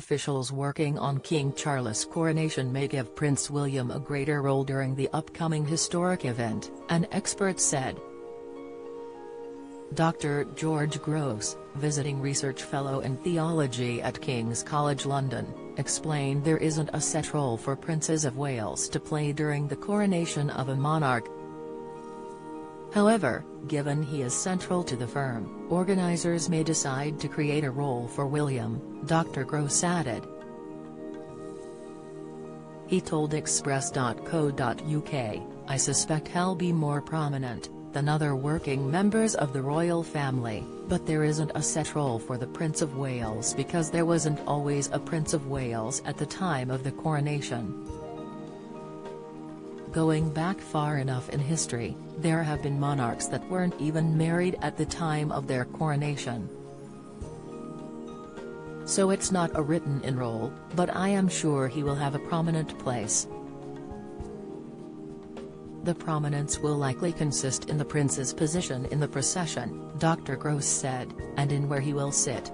officials working on King Charles' coronation may give Prince William a greater role during the upcoming historic event, an expert said. Dr. George Gross, visiting research fellow in theology at King's College London, explained there isn't a set role for Princes of Wales to play during the coronation of a monarch. However, given he is central to the firm, organisers may decide to create a role for William, Dr. Gross added. He told Express.co.uk, "I suspect he'll be more prominent than other working members of the royal family, but there isn't a set role for the Prince of Wales because there wasn't always a Prince of Wales at the time of the coronation." Going back far enough in history, there have been monarchs that weren't even married at the time of their coronation. So it's not a written-in role, but I am sure he will have a prominent place. The prominence will likely consist in the prince's position in the procession, Dr. Gross said, and in where he will sit.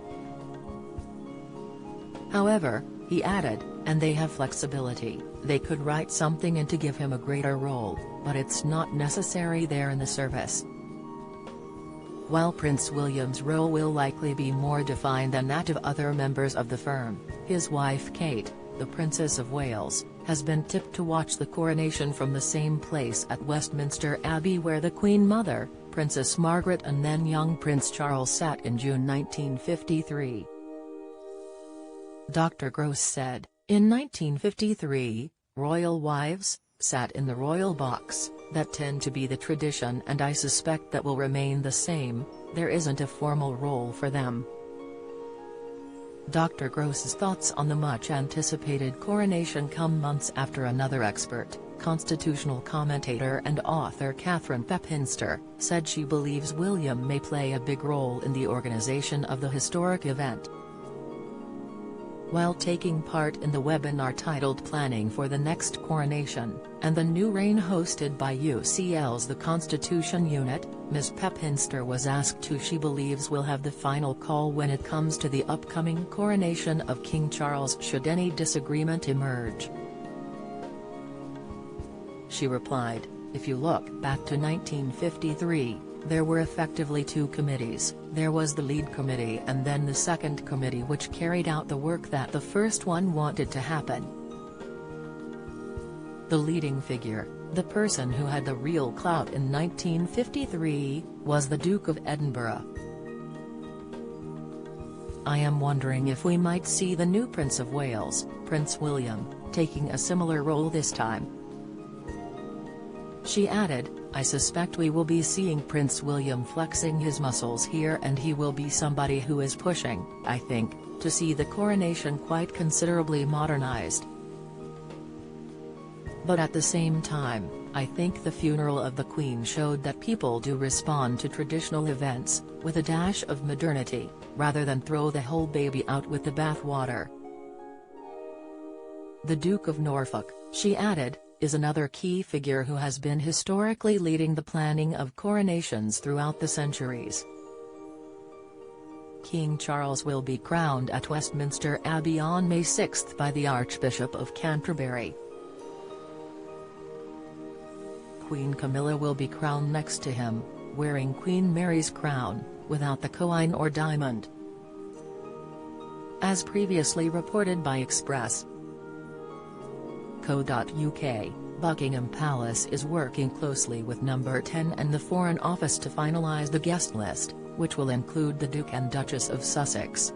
However, he added, and they have flexibility, they could write something in to give him a greater role, but it's not necessary there in the service. While Prince William's role will likely be more defined than that of other members of the firm, his wife Kate, the Princess of Wales, has been tipped to watch the coronation from the same place at Westminster Abbey where the Queen Mother, Princess Margaret and then young Prince Charles sat in June 1953. Dr. Gross said, "In 1953, royal wives sat in the royal box. That tend to be the tradition and I suspect that will remain the same, there isn't a formal role for them." Dr. Gross's thoughts on the much-anticipated coronation come months after another expert, constitutional commentator and author Catherine Pepinster, said she believes William may play a big role in the organisation of the historic event. While taking part in the webinar titled Planning for the Next Coronation, and the New Reign hosted by UCL's The Constitution Unit, Ms. Pepinster was asked who she believes will have the final call when it comes to the upcoming coronation of King Charles should any disagreement emerge. She replied, "If you look back to 1953, there were effectively two committees, there was the lead committee and then the second committee which carried out the work that the first one wanted to happen. The leading figure, the person who had the real clout in 1953, was the Duke of Edinburgh. I am wondering if we might see the new Prince of Wales, Prince William, taking a similar role this time." She added, "I suspect we will be seeing Prince William flexing his muscles here and he will be somebody who is pushing, I think, to see the coronation quite considerably modernized. But at the same time, I think the funeral of the Queen showed that people do respond to traditional events, with a dash of modernity, rather than throw the whole baby out with the bathwater." The Duke of Norfolk, she added, is another key figure who has been historically leading the planning of coronations throughout the centuries. King Charles will be crowned at Westminster Abbey on May 6 by the Archbishop of Canterbury. Queen Camilla will be crowned next to him, wearing Queen Mary's crown, without the coin or diamond. As previously reported by Express.co.uk, Buckingham Palace is working closely with Number 10 and the Foreign Office to finalise the guest list, which will include the Duke and Duchess of Sussex.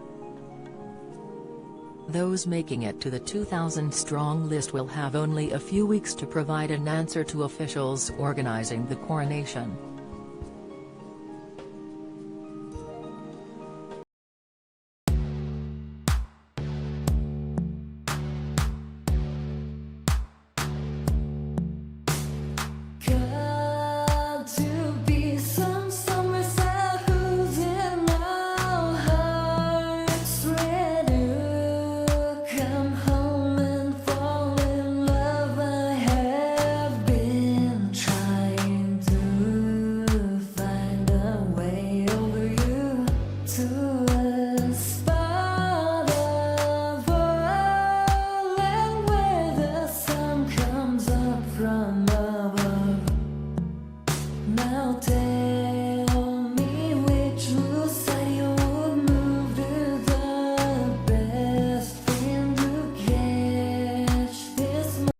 Those making it to the 2,000-strong list will have only a few weeks to provide an answer to officials organising the coronation. Trying to from above.